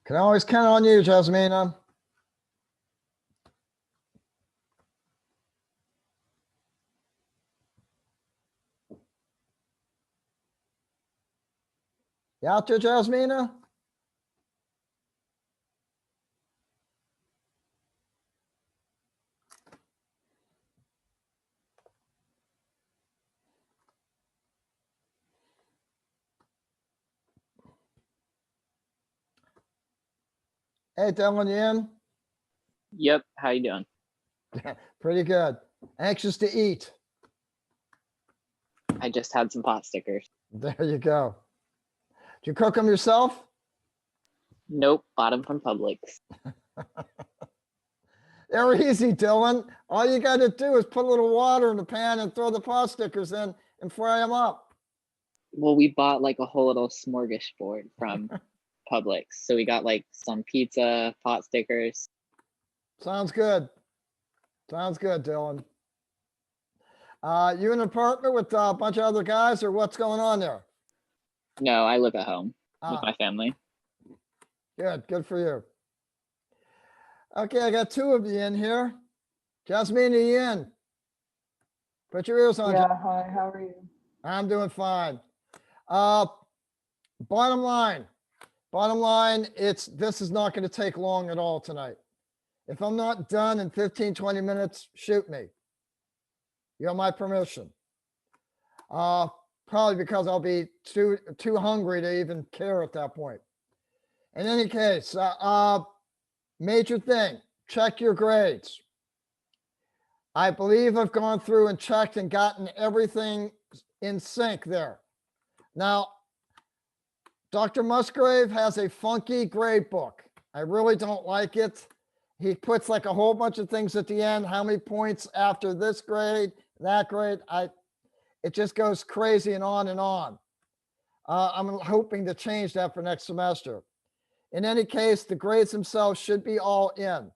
Can always count on you, Jasmina. You out there, Jasmina? Hey, Dylan, you in? Yep. How you doing? Pretty good. Anxious to eat. I just had some pot stickers. There you go. Did you cook them yourself? Nope. Bought them from Publix. They're easy, Dylan. All you got to do is put a little water in the pan and throw the pot stickers in and fry them up. Well, we bought like a whole little smorgasbord from Publix. So we got like some pizza, pot stickers. Sounds good. Sounds good, Dylan. You in an apartment with a bunch of other guys, or what's going on there? No, I live at home with my family. Good. Good for you. Okay, I got two of you in here. Jasmine, are you in? Put your ears on. Yeah, hi, how are you? I'm doing fine. Bottom line, this is not going to take long at all tonight. If I'm not done in 15, 20 minutes, shoot me. You have my permission. Probably because I'll be too hungry to even care at that point. In any case, major thing, check your grades. I believe I've gone through and checked and gotten everything in sync there. Now, Dr. Musgrave has a funky grade book. I really don't like it. He puts like a whole bunch of things at the end. How many points after this grade, that grade? It just goes crazy and on and on. I'm hoping to change that for next semester. In any case, the grades themselves should be all in,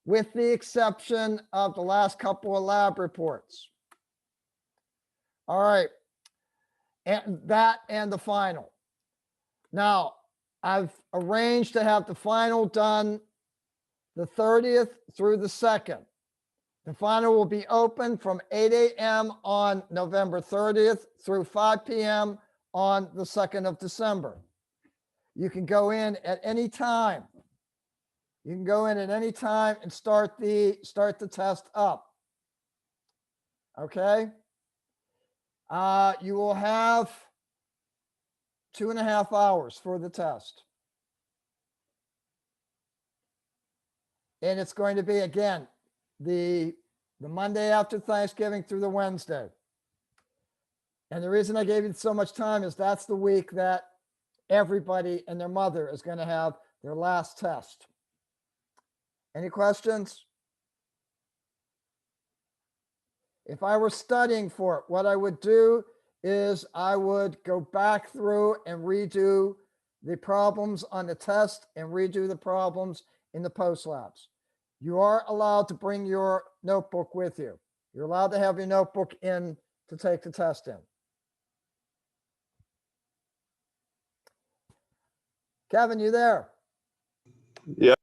with the exception of the last couple of lab reports. All right, and that and the final. Now, I've arranged to have the final done the 30th through the 2nd. The final will be open from 8 a.m. on November 30th through 5 p.m. on the 2nd of December. You can go in at any time. You can go in at any time and start the test up. Okay. You will have 2.5 hours for the test. And it's going to be, again, the Monday after Thanksgiving through the Wednesday. And the reason I gave you so much time is that's the week that everybody and their mother is going to have their last test. Any questions? If I were studying for it, what I would do is I would go back through and redo the problems on the test and redo the problems in the post labs. You are allowed to bring your notebook with you. You're allowed to have your notebook in to take the test in. Kevin, you there? Yeah.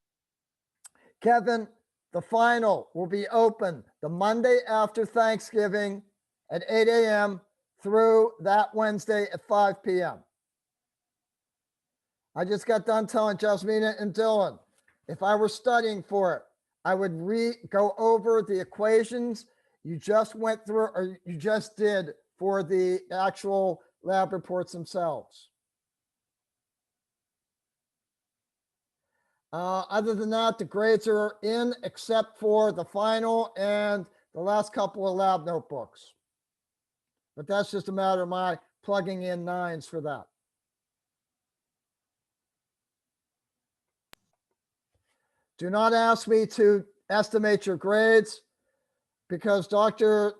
Kevin, the final will be open the Monday after Thanksgiving at 8 a.m. through that Wednesday at 5 p.m. I just got done telling Jasmina and Dylan, if I were studying for it, I would go over the equations you just went through or you just did for the actual lab reports themselves. Other than that, the grades are in except for the final and the last couple of lab notebooks. But that's just a matter of my plugging in 9s for that. Do not ask me to estimate your grades because Dr.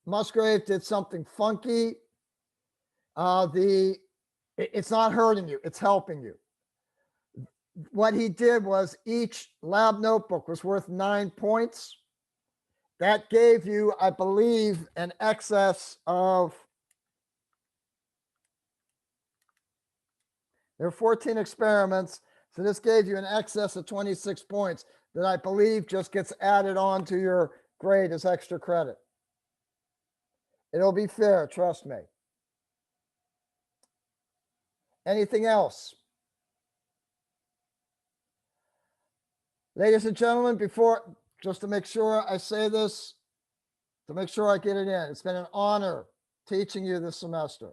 Musgrave did something funky. It's not hurting you, it's helping you. What he did was each lab notebook was worth 9 points. That gave you, I believe, an excess of, there are 14 experiments. So this gave you an excess of 26 points that I believe just gets added on to your grade as extra credit. It'll be fair, trust me. Anything else? Ladies and gentlemen, just to make sure I say this, to make sure I get it in, it's been an honor teaching you this semester.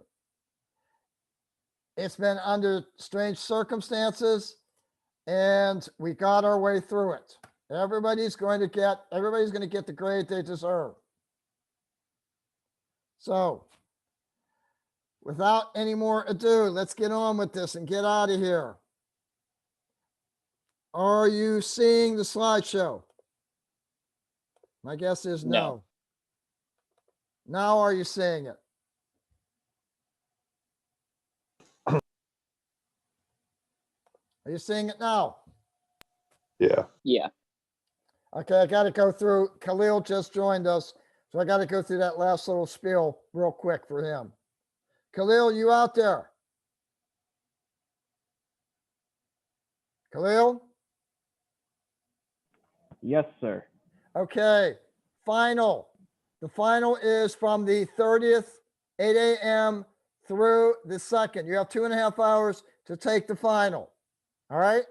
It's been under strange circumstances, and we got our way through it. Everybody's going to get the grade they deserve. So, without any more ado, let's get on with this and get out of here. Are you seeing the slideshow? My guess is no. Now are you seeing it? Are you seeing it now? Yeah. Yeah. Okay, I got to go through. Khalil just joined us, so I got to go through that last little spiel real quick for him. Khalil, you out there? Khalil? Yes, sir. Okay, final. The final is from the 30th, 8 a.m. through the 2nd. You have 2.5 hours to take the final. All right?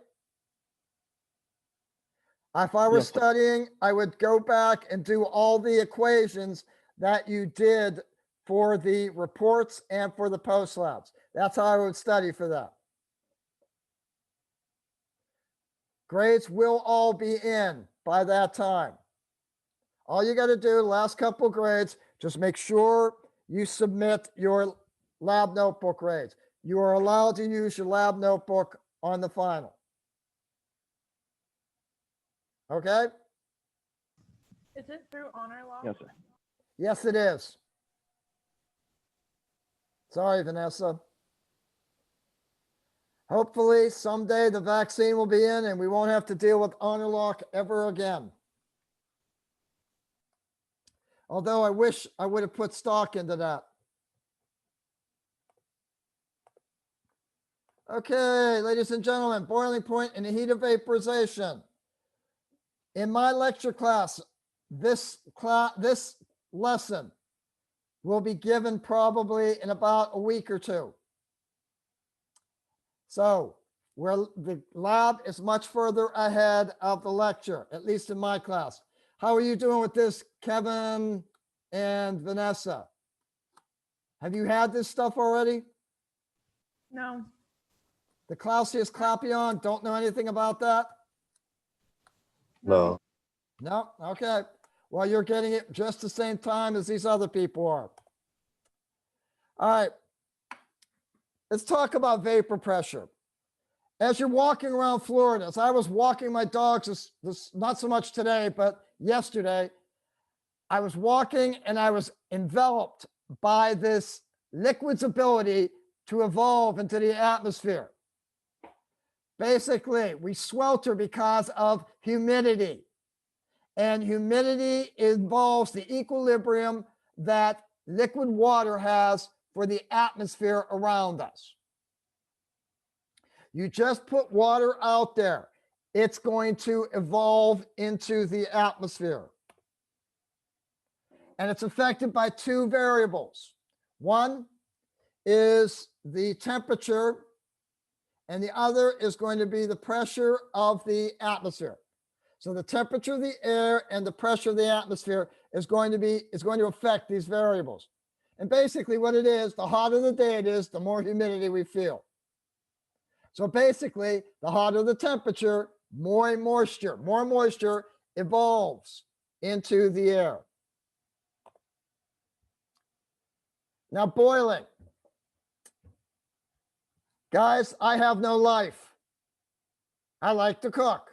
If I were Yes, sir. studying, I would go back and do all the equations that you did for the reports and for the post labs. That's how I would study for that. Grades will all be in by that time. All you got to do, last couple grades, just make sure you submit your lab notebook grades. You are allowed to use your lab notebook on the final. Okay? Is it through honor law? Yes, sir. Yes, it is. Sorry, Vanessa. Hopefully someday the vaccine will be in and we won't have to deal with honor lock ever again. Although I wish I would have put stock into that. Okay, ladies and gentlemen, boiling point in the heat of vaporization. In my lecture class, this lesson will be given probably in about a week or two. So the lab is much further ahead of the lecture, at least in my class. How are you doing with this, Kevin and Vanessa? Have you had this stuff already? No. The Clausius Clapion, don't know anything about that? No. No? Okay. Well, you're getting it just the same time as these other people are. All right. Let's talk about vapor pressure. As you're walking around Florida, as I was walking my dogs, not so much today, but yesterday, I was walking and I was enveloped by this liquid's ability to evolve into the atmosphere. Basically, we swelter because of humidity. And humidity involves the equilibrium that liquid water has for the atmosphere around us. You just put water out there, it's going to evolve into the atmosphere. And it's affected by two variables. One is the temperature, and the other is going to be the pressure of the atmosphere. So the temperature of the air and the pressure of the atmosphere is going to affect these variables. And basically what it is, the hotter the day it is, the more humidity we feel. So basically, the hotter the temperature, more moisture evolves into the air. Now, boiling. Guys, I have no life. I like to cook.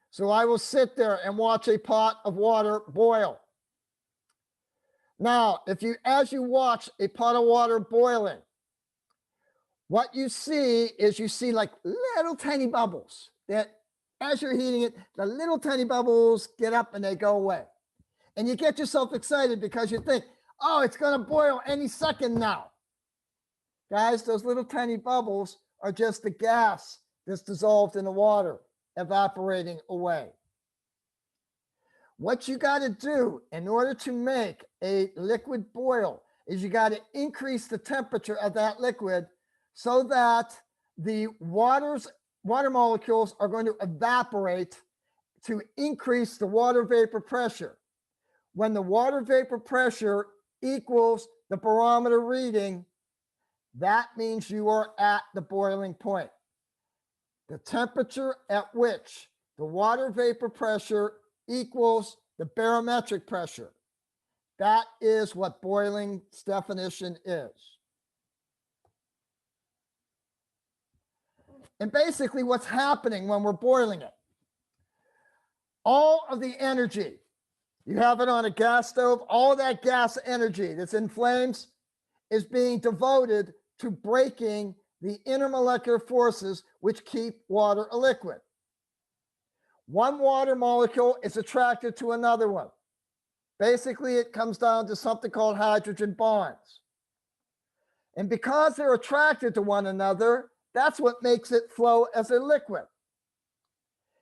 So I will sit there and watch a pot of water boil. Now, as you watch a pot of water boiling, what you see is like little tiny bubbles that as you're heating it, the little tiny bubbles get up and they go away. And you get yourself excited because you think, oh, it's going to boil any second now. Guys, those little tiny bubbles are just the gas that's dissolved in the water, evaporating away. What you got to do in order to make a liquid boil is you got to increase the temperature of that liquid so that the water molecules are going to evaporate to increase the water vapor pressure. When the water vapor pressure equals the barometer reading, that means you are at the boiling point. The temperature at which the water vapor pressure equals the barometric pressure. That is what boiling's definition is. And basically what's happening when we're boiling it, all of the energy, you have it on a gas stove, all that gas energy that's in flames is being devoted to breaking the intermolecular forces which keep water a liquid. One water molecule is attracted to another one. Basically, it comes down to something called hydrogen bonds. And because they're attracted to one another, that's what makes it flow as a liquid.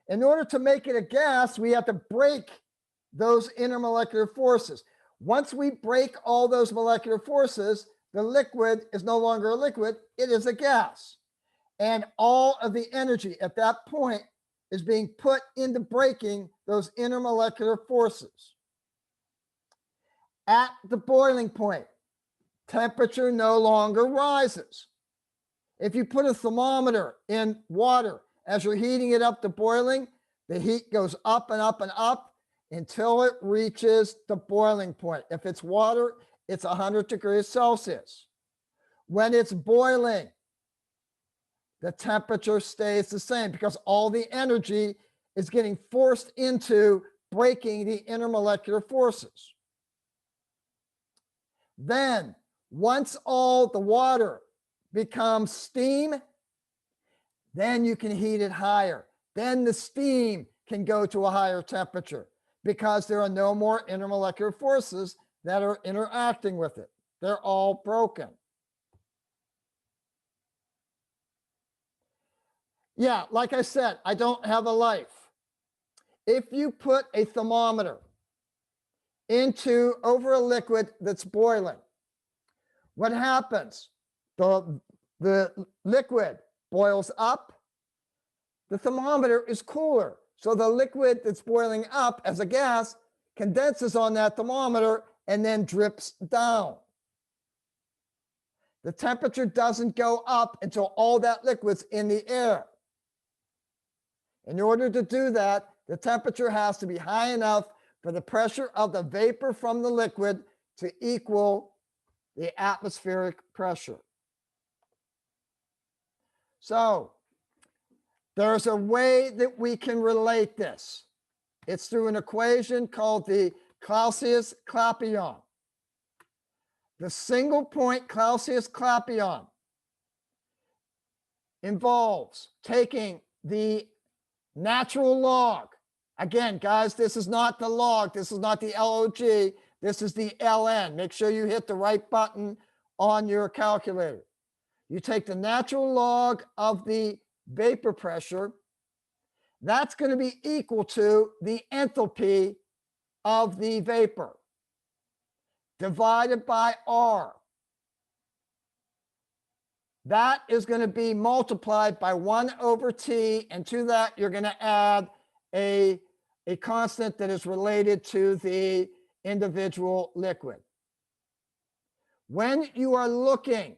In order to make it a gas, we have to break those intermolecular forces. Once we break all those molecular forces, the liquid is no longer a liquid, it is a gas. And all of the energy at that point is being put into breaking those intermolecular forces. At the boiling point, temperature no longer rises. If you put a thermometer in water as you're heating it up to boiling, the heat goes up and up and up until it reaches the boiling point. If it's water, it's 100 degrees Celsius. When it's boiling, the temperature stays the same because all the energy is getting forced into breaking the intermolecular forces. Then, once all the water becomes steam, then you can heat it higher. Then the steam can go to a higher temperature because there are no more intermolecular forces that are interacting with it. They're all broken. Yeah, like I said, I don't have a life. If you put a thermometer over a liquid that's boiling, what happens? The liquid boils up, the thermometer is cooler. So the liquid that's boiling up as a gas condenses on that thermometer and then drips down. The temperature doesn't go up until all that liquid's in the air. In order to do that, the temperature has to be high enough for the pressure of the vapor from the liquid to equal the atmospheric pressure. So there's a way that we can relate this. It's through an equation called the Clausius-Clapeyron. The single point Clausius-Clapeyron involves taking the natural log. Again, guys, this is not the log. This is not the log. This is the ln. Make sure you hit the right button on your calculator. You take the natural log of the vapor pressure. That's going to be equal to the enthalpy of the vapor divided by R. That is going to be multiplied by 1 over T, and to that you're going to add a constant that is related to the individual liquid. When you are looking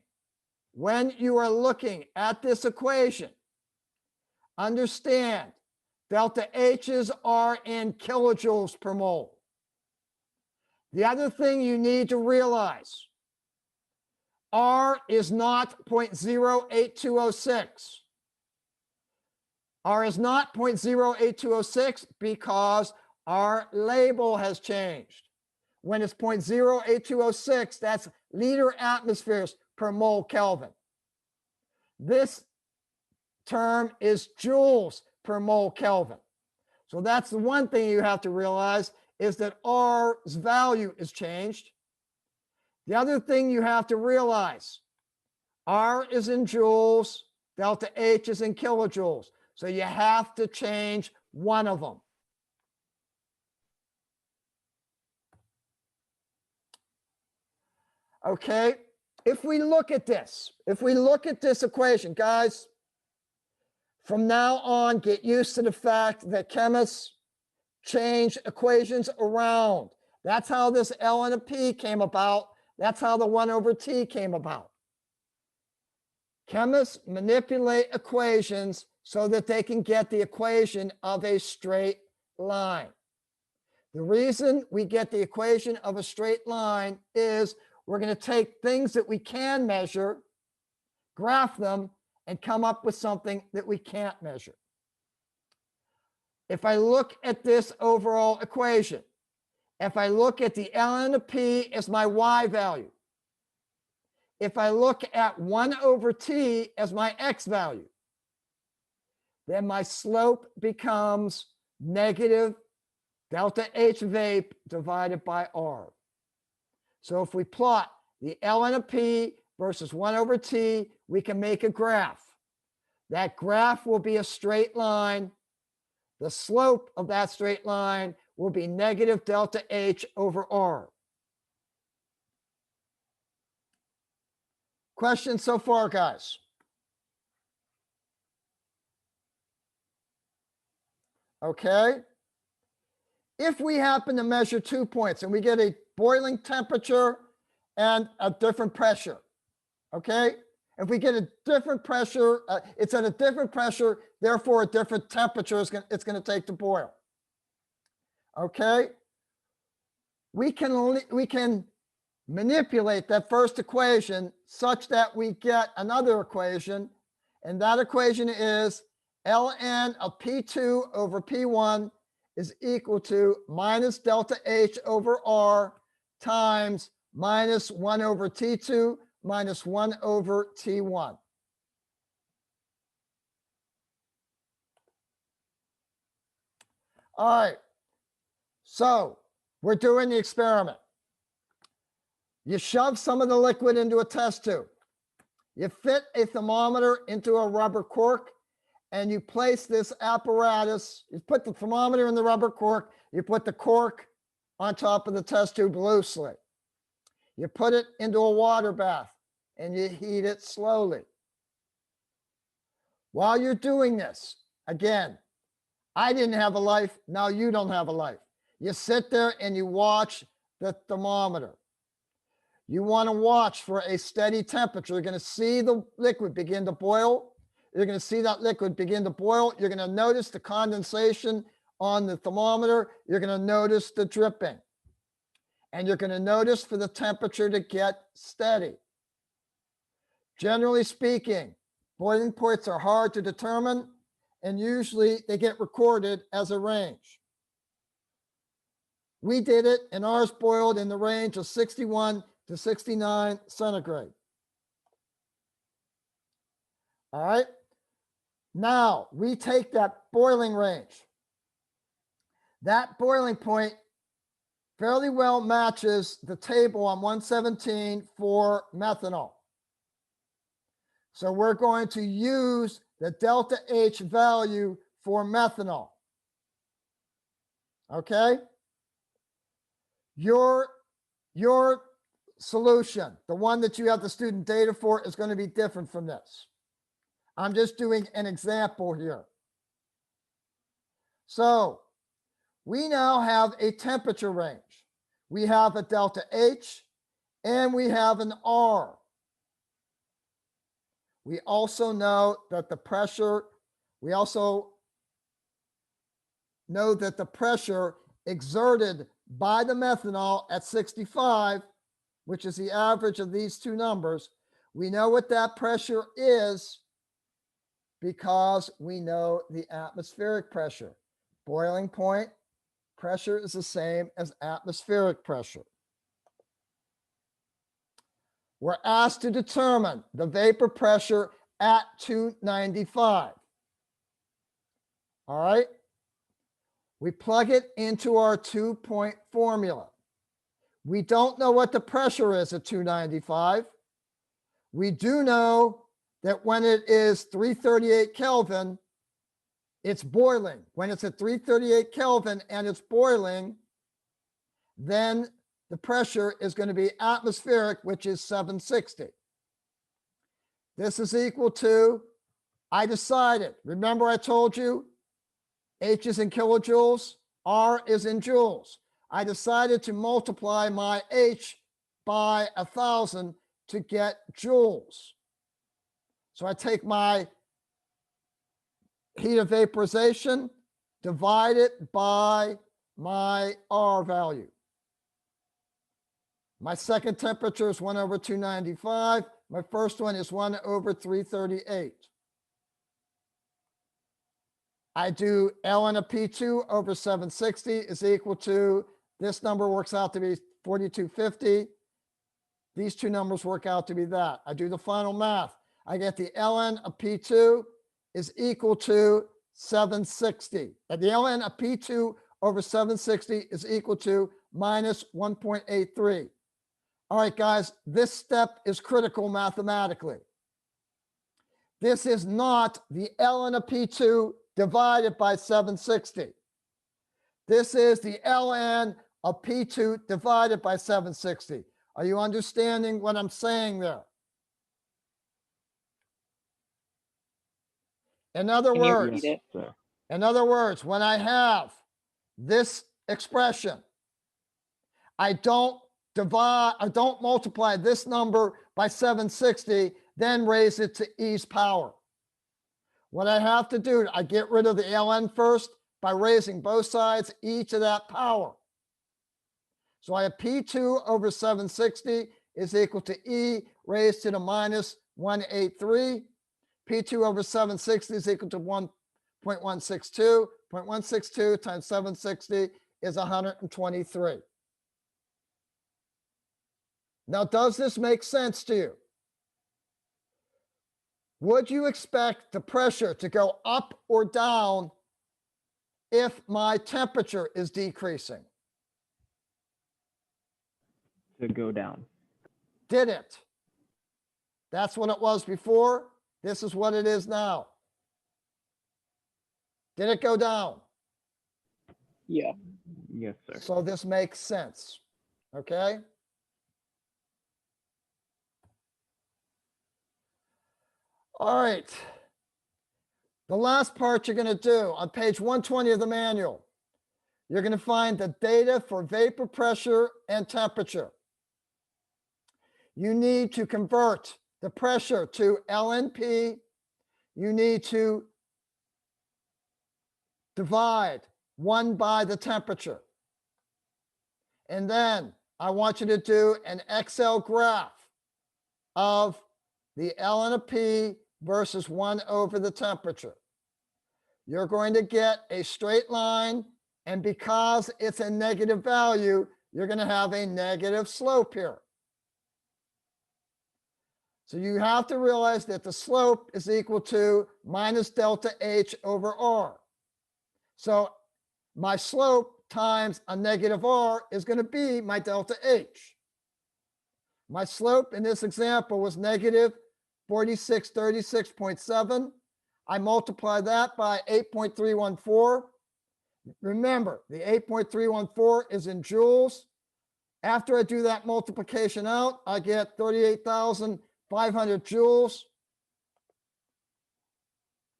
at this equation, understand delta H's are in kilojoules per mole. The other thing you need to realize, R is not 0.08206. R is not 0.08206 because our label has changed. When it's 0.08206, that's liter atmospheres per mole Kelvin. This term is joules per mole Kelvin. So that's the one thing you have to realize is that R's value is changed. The other thing you have to realize, R is in joules, Delta H is in kilojoules. So you have to change one of them. Okay, if we look at this equation, guys, from now on, get used to the fact that chemists change equations around. That's how this L and a P came about. That's how the 1 over T came about. Chemists manipulate equations so that they can get the equation of a straight line. The reason we get the equation of a straight line is we're going to take things that we can measure, graph them, and come up with something that we can't measure. If I look at this overall equation, if I look at the L and the P as my Y value, if I look at 1 over T as my X value, then my slope becomes negative delta H vape divided by R. So if we plot the L and a P versus 1 over T, we can make a graph. That graph will be a straight line. The slope of that straight line will be negative delta H over R. Questions so far, guys? Okay. If we happen to measure 2 points and we get a boiling temperature and a different pressure, okay? If we get a different pressure, it's at a different pressure, therefore a different temperature it's going to take to boil. Okay? We can manipulate that first equation such that we get another equation, and that equation is ln of P2 over P1 is equal to minus delta H over R times minus 1 over T2 minus 1 over T1. All right, so we're doing the experiment. You shove some of the liquid into a test tube. You fit a thermometer into a rubber cork, and you place this apparatus. You put the thermometer in the rubber cork. You put the cork on top of the test tube loosely. You put it into a water bath, and you heat it slowly. While you're doing this, again, I didn't have a life. Now you don't have a life. You sit there and you watch the thermometer. You want to watch for a steady temperature. You're going to see the liquid begin to boil. You're going to see that liquid begin to boil. You're going to notice the condensation on the thermometer. You're going to notice the dripping. And you're going to notice for the temperature to get steady. Generally speaking, boiling points are hard to determine, and usually they get recorded as a range. We did it, and ours boiled in the range of 61 to 69 centigrade. All right. Now we take that boiling range. That boiling point fairly well matches the table on 117 for methanol. So we're going to use the delta H value for methanol. Okay? Your solution, the one that you have the student data for, is going to be different from this. I'm just doing an example here. So we now have a temperature range. We have a delta H and we have an R. We also know that the pressure, exerted by the methanol at 65, which is the average of these two numbers, we know what that pressure is because we know the atmospheric pressure. Boiling point pressure is the same as atmospheric pressure. We're asked to determine the vapor pressure at 295. All right. We plug it into our 2-point formula. We don't know what the pressure is at 295. We do know that when it is 338 Kelvin, it's boiling. When it's at 338 Kelvin and it's boiling, then the pressure is going to be atmospheric, which is 760. This is equal to, I decided, remember I told you, H is in kilojoules, R is in joules. I decided to multiply my H by 1,000 to get joules. So I take my heat of vaporization, divide it by my R value. My second temperature is 1 over 295. My first one is 1 over 338. I do ln of P2 over 760 is equal to, this number works out to be 4250. These two numbers work out to be that. I do the final math. I get the ln of P2 is equal to 760. And the ln of P2 over 760 is equal to minus 1.83. All right, guys, this step is critical mathematically. This is not the ln of P2 divided by 760. This is the ln of P2 divided by 760. Are you understanding what I'm saying there? In other Can you words, repeat it? So, in other words, when I have this expression, I don't multiply this number by 760, then raise it to E's power. What I have to do, I get rid of the ln first by raising both sides e to that power. So I have P2 over 760 is equal to E raised to the minus 183. P2 over 760 is equal to 1.162. 0.162 times 760 is 123. Now, does this make sense to you? Would you expect the pressure to go up or down if my temperature is decreasing? To go down. Did it? That's what it was before. This is what it is now. Did it go down? Yeah. Yes, sir. So this makes sense. Okay? All right. The last part you're going to do on page 120 of the manual, you're going to find the data for vapor pressure and temperature. You need to convert the pressure to LNP. You need to divide 1 by the temperature. And then I want you to do an Excel graph of the ln of P versus 1 over the temperature. You're going to get a straight line, and because it's a negative value, you're going to have a negative slope here. So you have to realize that the slope is equal to minus delta H over R. So my slope times a negative R is going to be my delta H. My slope in this example was negative 4636.7. I multiply that by 8.314. Remember, the 8.314 is in joules. After I do that multiplication out, I get 38,500 joules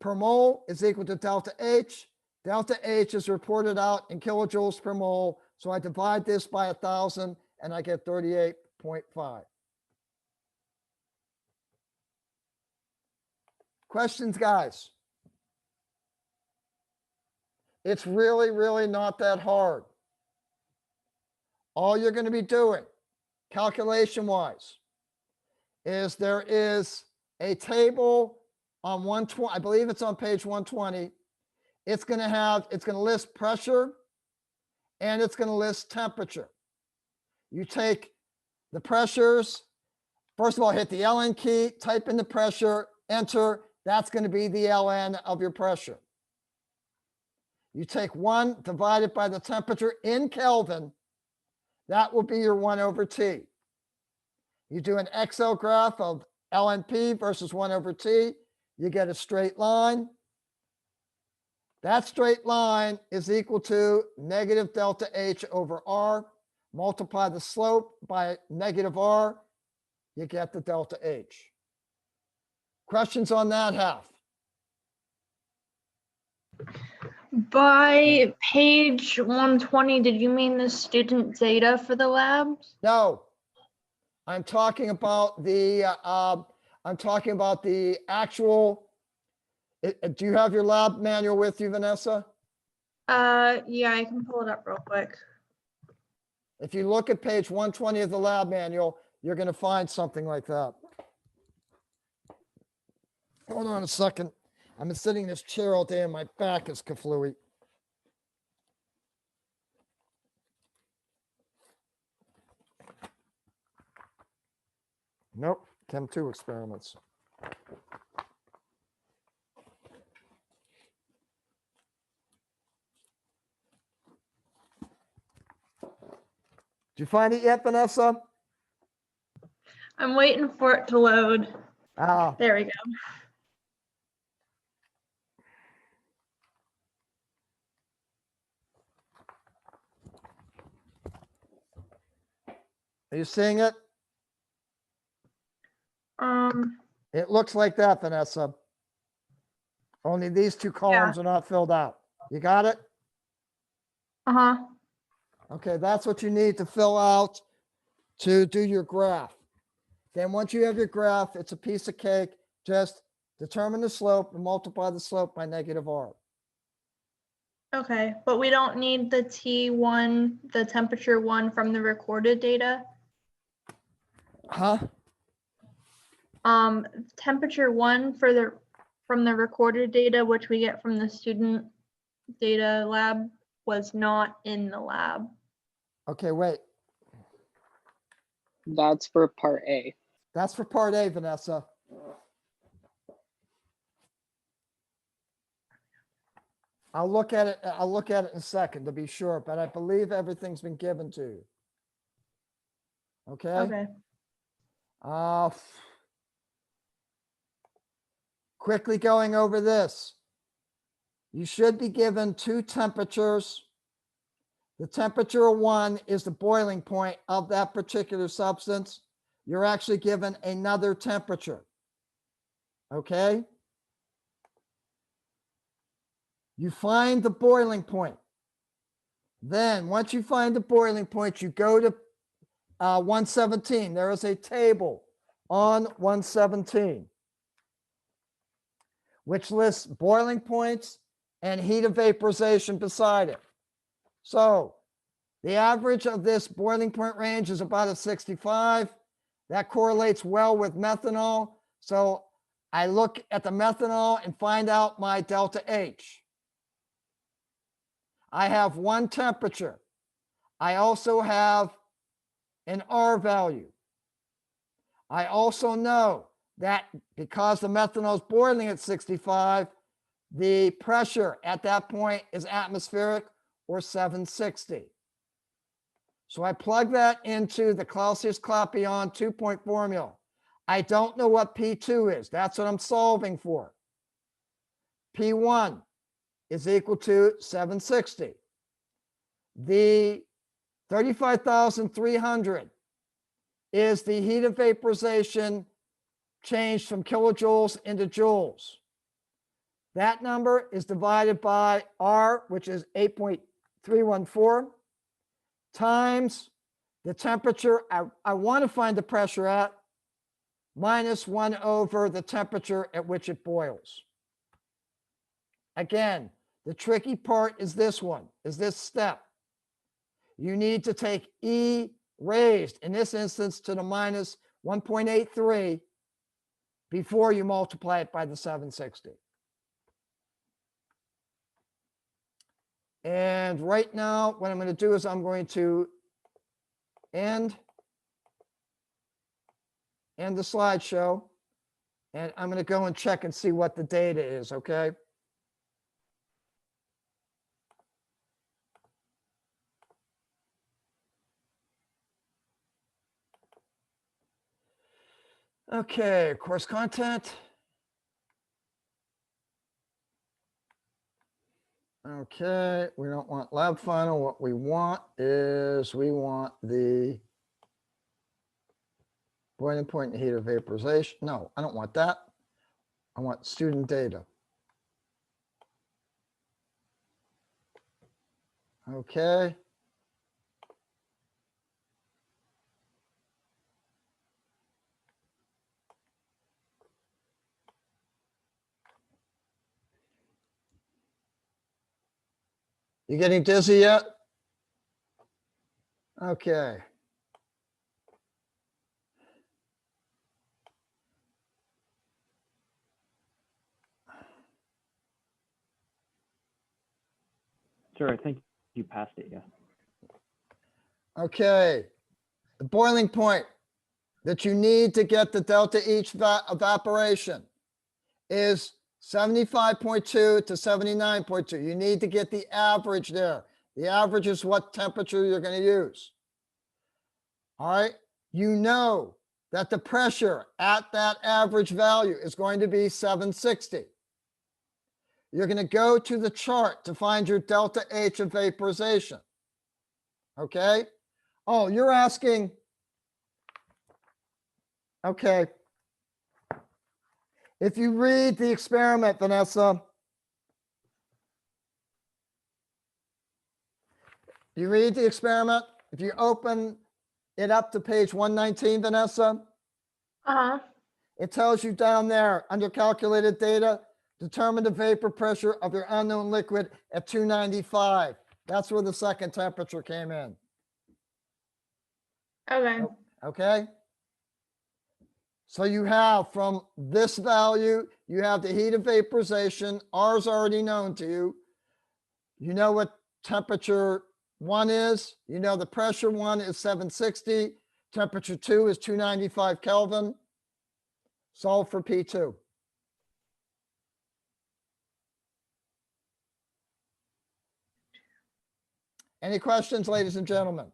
per mole is equal to delta H. Delta H is reported out in kilojoules per mole. So I divide this by 1,000 and I get 38.5. Questions, guys? It's really, really not that hard. All you're going to be doing, calculation-wise, is there is a table on 120, I believe it's on page 120. It's going to list pressure and it's going to list temperature. You take the pressures, first of all, hit the ln key, type in the pressure, enter. That's going to be the ln of your pressure. You take 1 divided by the temperature in Kelvin. That will be your 1 over T. You do an Excel graph of ln(p) versus 1 over t, you get a straight line. That straight line is equal to negative delta H over R. Multiply the slope by negative R, you get the delta H. Questions on that half? By page 120, did you mean the student data for the labs? No, I'm talking about the actual. Do you have your lab manual with you, Vanessa? Yeah, I can pull it up real quick. If you look at page 120 of the lab manual, you're going to find something like that. Hold on a second. I've been sitting in this chair all day and my back is kaflooey. Nope, Chem 2 experiments. Did you find it yet, Vanessa? I'm waiting for it to load. Ah, There we go. are you seeing it? It looks like that, Vanessa. Only these two columns are not filled out. You got it? Uh-huh. Okay, that's what you need to fill out to do your graph. Then once you have your graph, it's a piece of cake. Just determine the slope and multiply the slope by negative R. Okay, but we don't need the T1, the temperature one from the recorded data. Huh? Temperature one for from the recorded data, which we get from the student data lab, was not in the lab. Okay, wait. That's for part A. That's for part A, Vanessa. I'll look at it in a second to be sure, but I believe everything's been given to you. Okay? Okay. Quickly going over this. You should be given two temperatures. The temperature of 1 is the boiling point of that particular substance. You're actually given another temperature. Okay? You find the boiling point. Then, once you find the boiling point, you go to 117. There is a table on 117 which lists boiling points and heat of vaporization beside it. So the average of this boiling point range is about a 65. That correlates well with methanol. So I look at the methanol and find out my delta H. I have one temperature. I also have an R value. I also know that because the methanol is boiling at 65, the pressure at that point is atmospheric or 760. So I plug that into the Clausius-Clapeyron 2-point formula. I don't know what P2 is. That's what I'm solving for. P1 is equal to 760. The 35,300 is the heat of vaporization changed from kilojoules into joules. That number is divided by R, which is 8.314, times the temperature I want to find the pressure at, minus 1 over the temperature at which it boils. Again, the tricky part is this one, is this step. You need to take E raised, in this instance, to the minus 1.83 before you multiply it by the 760. And right now, what I'm going to do is I'm going to end the slideshow, and I'm going to go and check and see what the data is, okay? Okay, course content. Okay, we don't want lab final. What we want is we want the boiling point and heat of vaporization. No, I don't want that. I want student data. Okay. You getting dizzy yet? Okay. Sir, I think you passed it, yeah. Okay. The boiling point that you need to get the delta H evaporation is 75.2 to 79.2. You need to get the average there. The average is what temperature you're going to use. All right. You know that the pressure at that average value is going to be 760. You're going to go to the chart to find your delta H of vaporization. Okay. Oh, you're asking. Okay. If you read the experiment, Vanessa, you read the experiment. If you open it up to page 119, Vanessa, Uh-huh. it tells you down there under calculated data, determine the vapor pressure of your unknown liquid at 295. That's where the second temperature came in. Okay. Okay. So you have from this value, you have the heat of vaporization. R is already known to you. You know what temperature 1 is. You know the pressure 1 is 760. Temperature 2 is 295 Kelvin. Solve for P2. Any questions, ladies and gentlemen?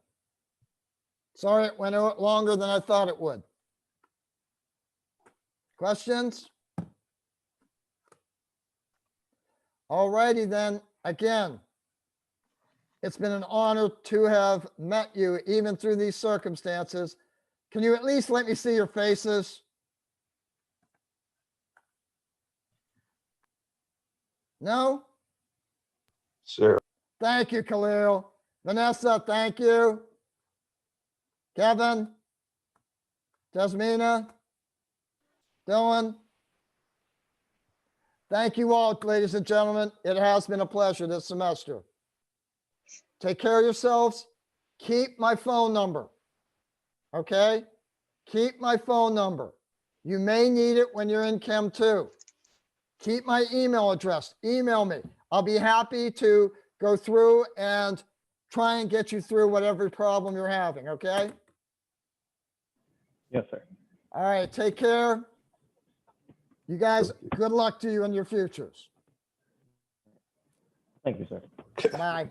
Sorry, it went out longer than I thought it would. Questions? All righty then, again, it's been an honor to have met you even through these circumstances. Can you at least let me see your faces? No? Sir. Thank you, Khalil. Vanessa, thank you. Kevin, Jasmina, Dylan. Thank you all, ladies and gentlemen. It has been a pleasure this semester. Take care of yourselves. Keep my phone number. Okay? Keep my phone number. You may need it when you're in Chem 2. Keep my email address. Email me. I'll be happy to go through and try and get you through whatever problem you're having. Okay? Yes, sir. All right. Take care. You guys, good luck to you in your futures. Thank you, sir. Okay. Bye.